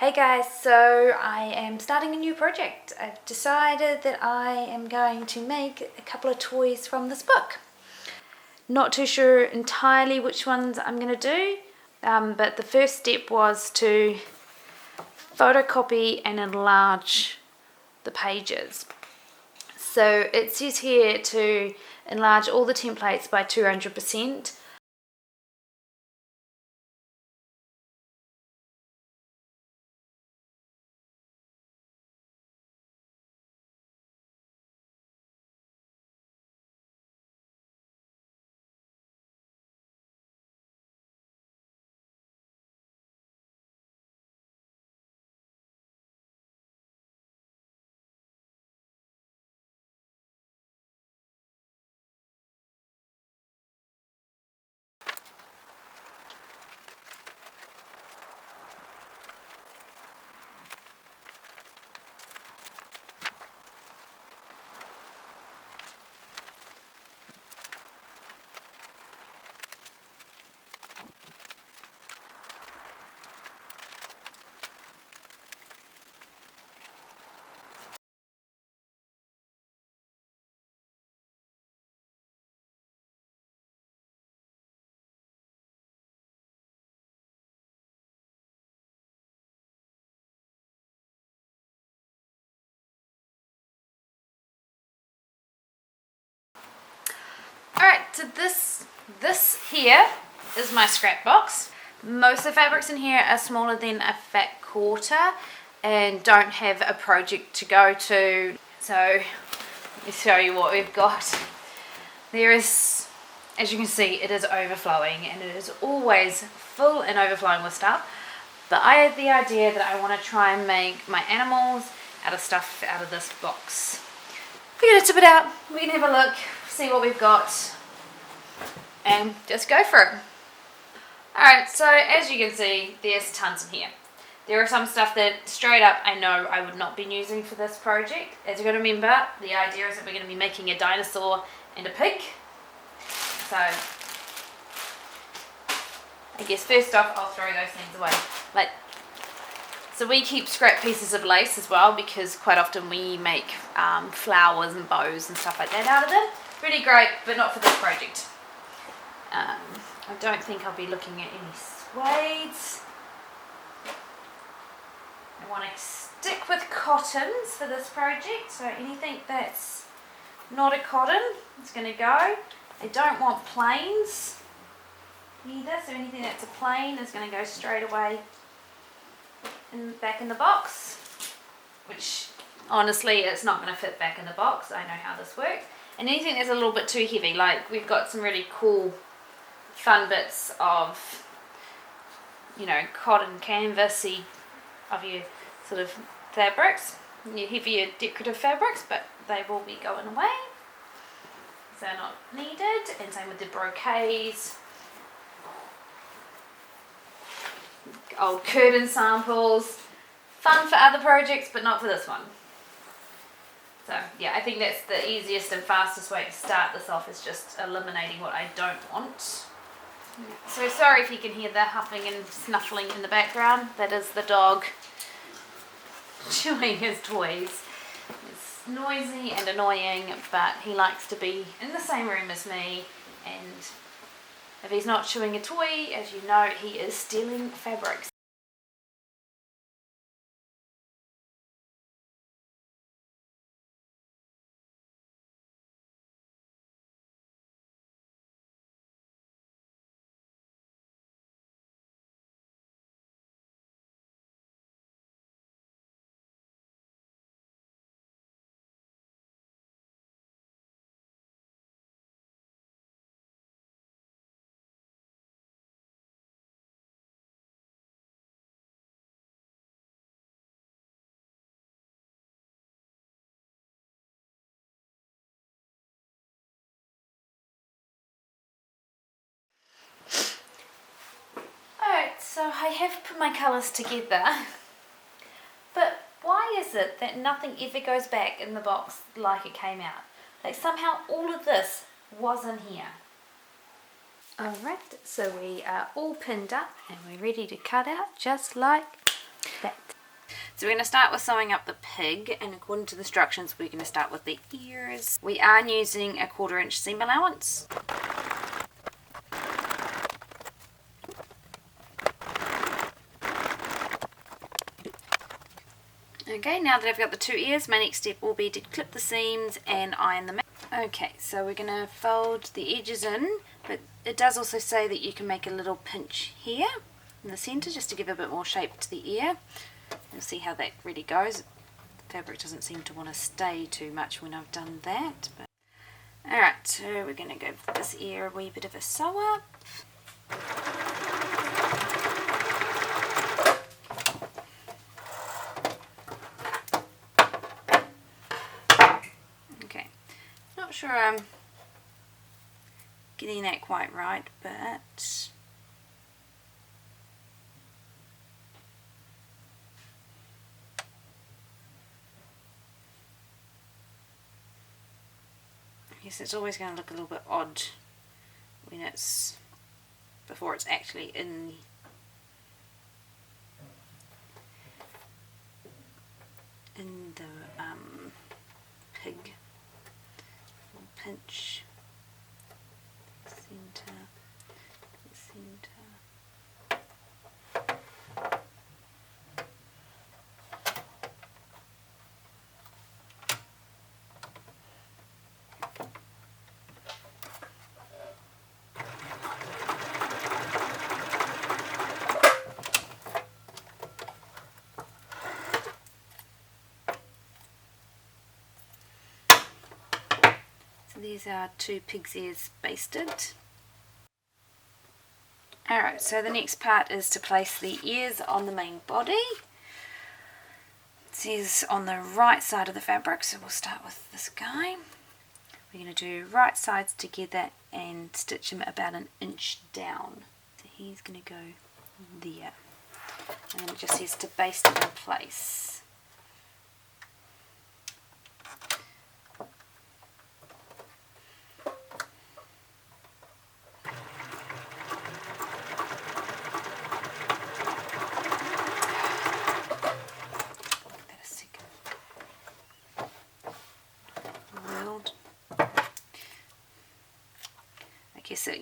Hey guys, so I am starting a new project. I've decided that I am going to make a couple of toys from this book. Not too sure entirely which ones I'm going to do, but the first step was to photocopy and enlarge the pages. So it says here to enlarge all the templates by 200%. Alright, so this here is my scrap box. Most of the fabrics in here are smaller than a fat quarter and don't have a project to go to. So let me show you what we've got. There is, as you can see, it is overflowing and it is always full and overflowing with stuff. But I had the idea that I want to try and make my animals out of stuff out of this box. We're going to tip it out, we can have a look, see what we've got and just go for it. Alright, so as you can see, there's tons in here. There are some stuff that straight up I know I would not be using for this project. As you're going to remember, the idea is that we're going to be making a dinosaur and a pig. So I guess first off I'll throw those things away. So we keep scrap pieces of lace as well because quite often we make flowers and bows and stuff like that out of them. Really great, but not for this project. I don't think I'll be looking at any suedes. I want to stick with cottons for this project, so anything that's not a cotton is going to go. I don't want plains either, so anything that's a plain is going to go straight away back in the box, which honestly it's not going to fit back in the box. I know how this works. And anything that's a little bit too heavy, like we've got some really cool fun bits of, you know, cotton canvasy of your sort of fabrics, your heavier decorative fabrics, but they will be going away, so not needed. And same with the brocades, old curtain samples, fun for other projects but not for this one. So yeah, I think that's the easiest and fastest way to start this off, is just eliminating what I don't want. So sorry if you can hear the huffing and snuffling in the background. That is the dog chewing his toys. It's noisy and annoying, but he likes to be in the same room as me, and if he's not chewing a toy, as you know, he is stealing fabrics. So I have put my colours together, but why is it that nothing ever goes back in the box like it came out? Like somehow all of this wasn't here. Alright, so we are all pinned up and we're ready to cut out just like that. So we're going to start with sewing up the pig, and according to the instructions we're going to start with the ears. We are using a 1/4 inch seam allowance. Okay, now that I've got the 2 ears, my next step will be to clip the seams and iron them out. Okay, so we're going to fold the edges in, but it does also say that you can make a little pinch here in the centre just to give a bit more shape to the ear. You'll see how that really goes. The fabric doesn't seem to want to stay too much when I've done that. But alright, so we're going to give this ear a wee bit of a sew up. Okay, not sure I'm getting that quite right, but I guess it's always going to look a little bit odd when it's before it's actually in the pig. Pinch center. These are 2 pig's ears basted. Alright, so the next part is to place the ears on the main body. It says on the right side of the fabric, so we'll start with this guy. We're going to do right sides together and stitch him about 1 inch down. So he's going to go there. And then it just says to baste it in place.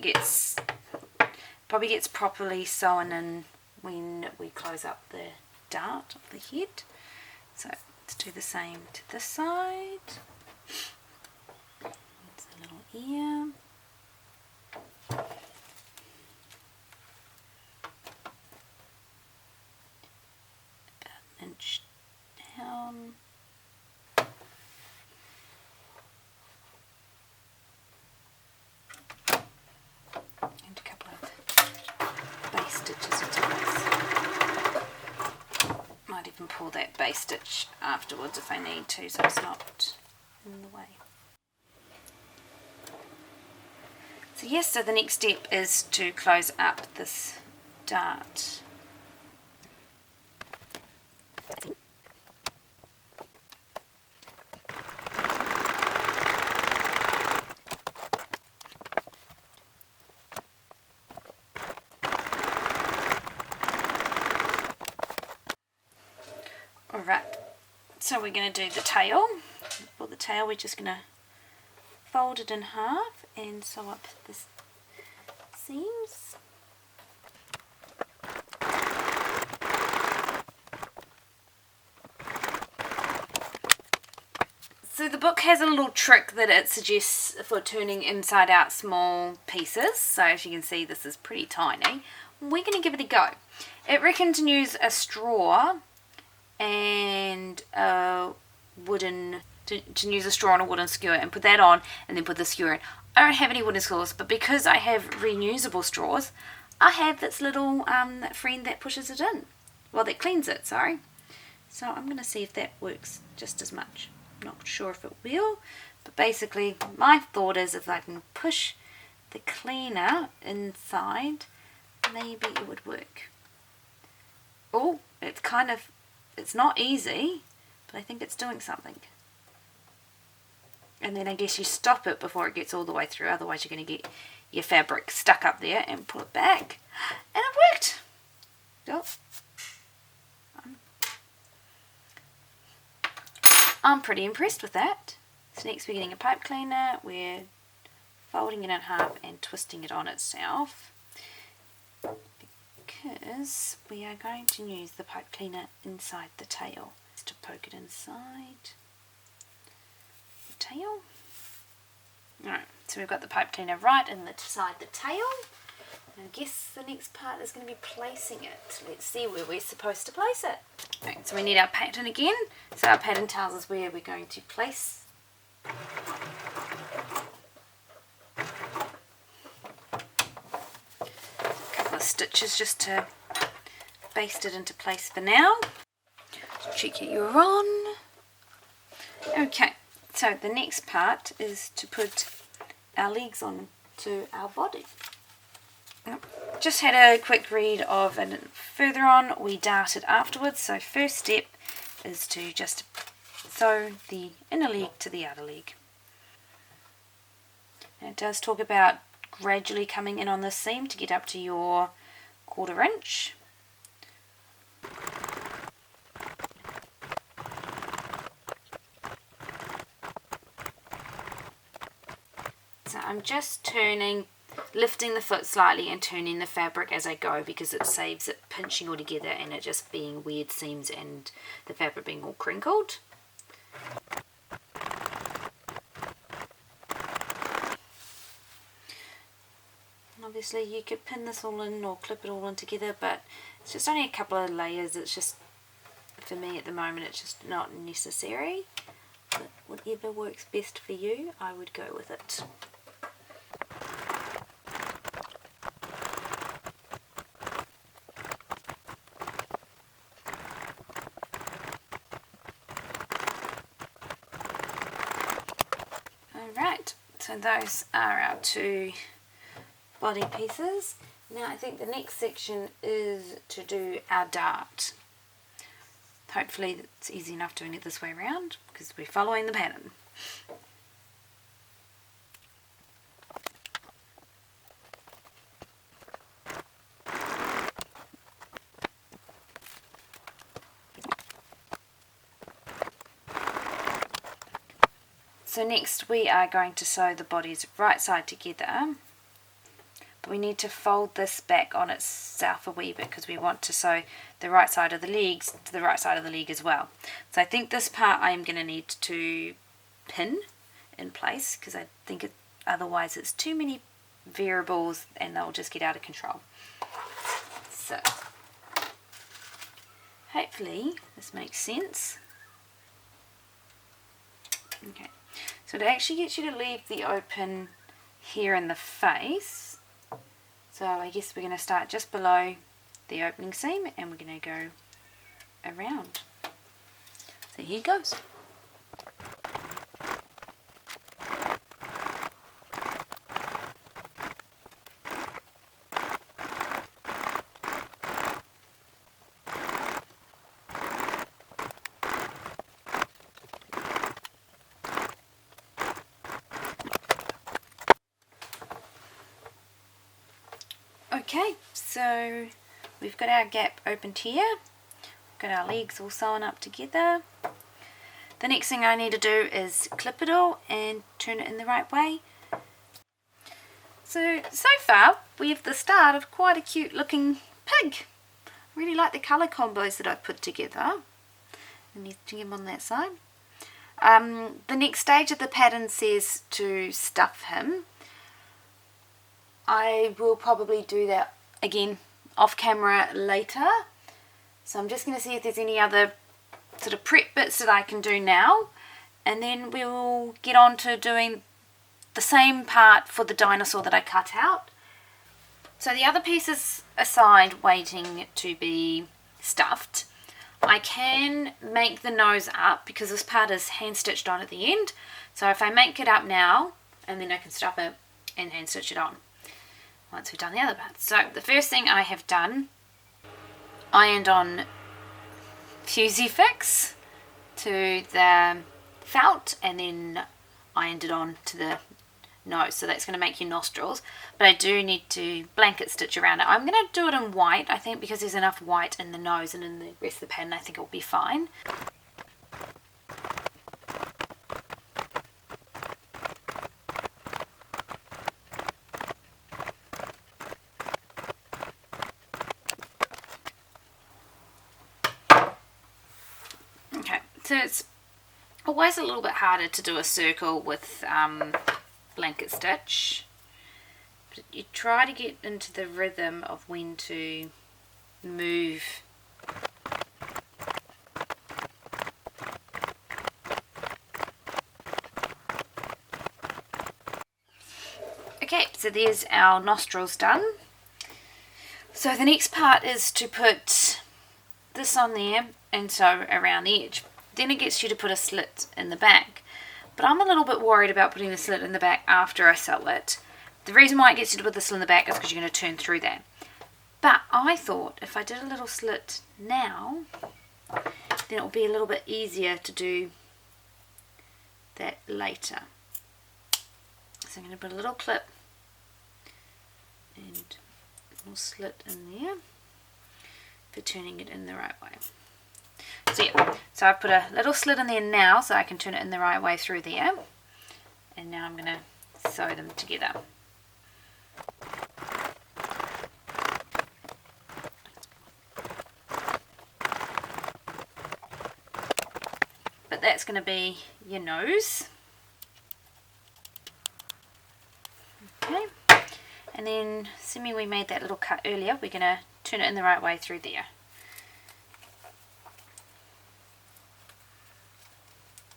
Guess it probably gets properly sewn in when we close up the dart of the head. So let's do the same to this side. That's a little ear. About 1 inch down. Pull that base stitch afterwards if I need to, so it's not in the way. So yes, so the next step is to close up this dart. Alright, so we're going to do the tail. For the tail we're just going to fold it in half and sew up the seams. So the book has a little trick that it suggests for turning inside out small pieces. So as you can see, this is pretty tiny. We're going to give it a go. It reckons to use a straw and a wooden, to use a straw on a wooden skewer and put that on and then put the skewer in. I don't have any wooden skewers, but because I have reusable straws, I have this little friend that pushes it in. Well, that cleans it, sorry. So I'm going to see if that works just as much. Not sure if it will, but basically my thought is if I can push the cleaner inside, maybe it would work. Oh, it's not easy, but I think it's doing something. And then I guess you stop it before it gets all the way through, otherwise you're going to get your fabric stuck up there, and pull it back. And it worked! Oh. I'm pretty impressed with that. So next we're getting a pipe cleaner, we're folding it in half and twisting it on itself, because we are going to use the pipe cleaner inside the tail. Just to poke it inside the tail. Alright, so we've got the pipe cleaner right inside the tail. I guess the next part is going to be placing it. Let's see where we're supposed to place it. Okay, so we need our pattern again. So our pattern tells us where we're going to place. A couple of stitches just to baste it into place for now. Check that you're on. Okay, so the next part is to put our legs on to our body. Just had a quick read of it further on. We darted afterwards, so first step is to just sew the inner leg to the outer leg. And it does talk about gradually coming in on this seam to get up to your 1/4 inch. So I'm just lifting the foot slightly and turning the fabric as I go, because it saves it pinching all together and it just being weird seams and the fabric being all crinkled. And obviously you could pin this all in or clip it all in together, but it's just only a couple of layers. It's just, for me at the moment, it's just not necessary. But whatever works best for you, I would go with it. Alright, so those are our two body pieces. Now I think the next section is to do our dart. Hopefully it's easy enough doing it this way around, because we're following the pattern. So next we are going to sew the body's right side together, but we need to fold this back on itself a wee bit, because we want to sew the right side of the legs to the right side of the leg as well. So I think this part I am going to need to pin in place, because I think otherwise it's too many variables and they'll just get out of control. So hopefully this makes sense. Okay. So it actually gets you to leave the open here in the face. So I guess we're going to start just below the opening seam and we're going to go around. So here goes. Okay, so we've got our gap opened here, we've got our legs all sewn up together. The next thing I need to do is clip it all and turn it in the right way. So far we have the start of quite a cute looking pig. I really like the colour combos that I've put together. I need to get them on that side. The next stage of the pattern says to stuff him. I will probably do that again off camera later. So I'm just going to see if there's any other sort of prep bits that I can do now. And then we'll get on to doing the same part for the dinosaur that I cut out. So the other pieces aside waiting to be stuffed, I can make the nose up because this part is hand stitched on at the end. So if I make it up now, and then I can stuff it and hand stitch it on once we've done the other part. So the first thing I have done, ironed on Fusey Fix to the felt and then ironed it on to the nose. So that's going to make your nostrils, but I do need to blanket stitch around it. I'm going to do it in white, I think, because there's enough white in the nose and in the rest of the pattern. I think it will be fine. So it's always a little bit harder to do a circle with blanket stitch, but you try to get into the rhythm of when to move. Okay, so there's our nostrils done. So the next part is to put this on there and sew around the edge. Then it gets you to put a slit in the back. But I'm a little bit worried about putting the slit in the back after I sew it. The reason why it gets you to put the slit in the back is because you're going to turn through that. But I thought if I did a little slit now, then it will be a little bit easier to do that later. So I'm going to put a little clip and a little slit in there for turning it in the right way. So yeah, so I've put a little slit in there now so I can turn it in the right way through there. And now I'm going to sew them together. But that's going to be your nose. Okay. And then, assuming we made that little cut earlier, we're going to turn it in the right way through there.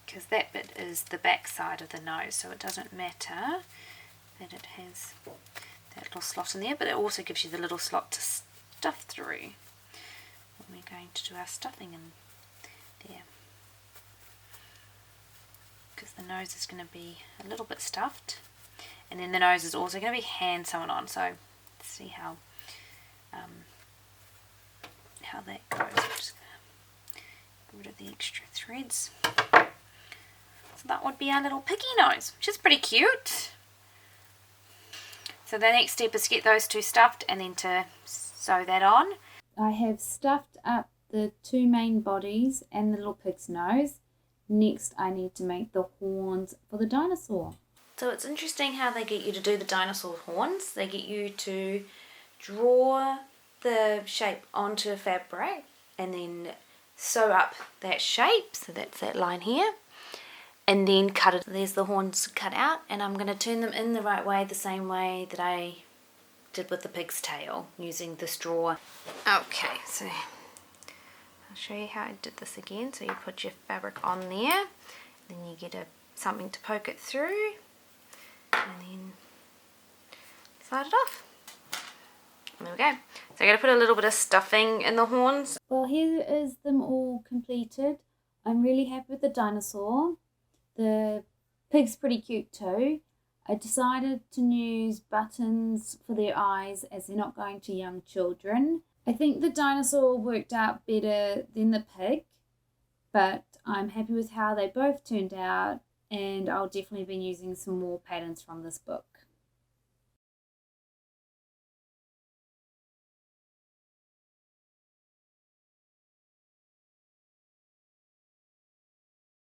Because that bit is the back side of the nose, so it doesn't matter that it has that little slot in there, but it also gives you the little slot to stuff through when we're going to do our stuffing in there. Because the nose is going to be a little bit stuffed. And then the nose is also going to be hand sewn on, so let's see how that goes. I'm just going to get rid of the extra threads. So that would be our little piggy nose, which is pretty cute. So the next step is to get those two stuffed and then to sew that on. I have stuffed up the two main bodies and the little pig's nose. Next I need to make the horns for the dinosaur. So it's interesting how they get you to do the dinosaur horns. They get you to draw the shape onto fabric and then sew up that shape. So that's that line here. And then cut it. There's the horns cut out, and I'm going to turn them in the right way, the same way that I did with the pig's tail, using the straw. Okay, so I'll show you how I did this again. So you put your fabric on there, then you get something to poke it through, and then slide it off. And there we go. So I'm going to put a little bit of stuffing in the horns. Well, here is them all completed. I'm really happy with the dinosaur. The pig's pretty cute too. I decided to use buttons for their eyes as they're not going to young children. I think the dinosaur worked out better than the pig, but I'm happy with how they both turned out, and I'll definitely be using some more patterns from this book.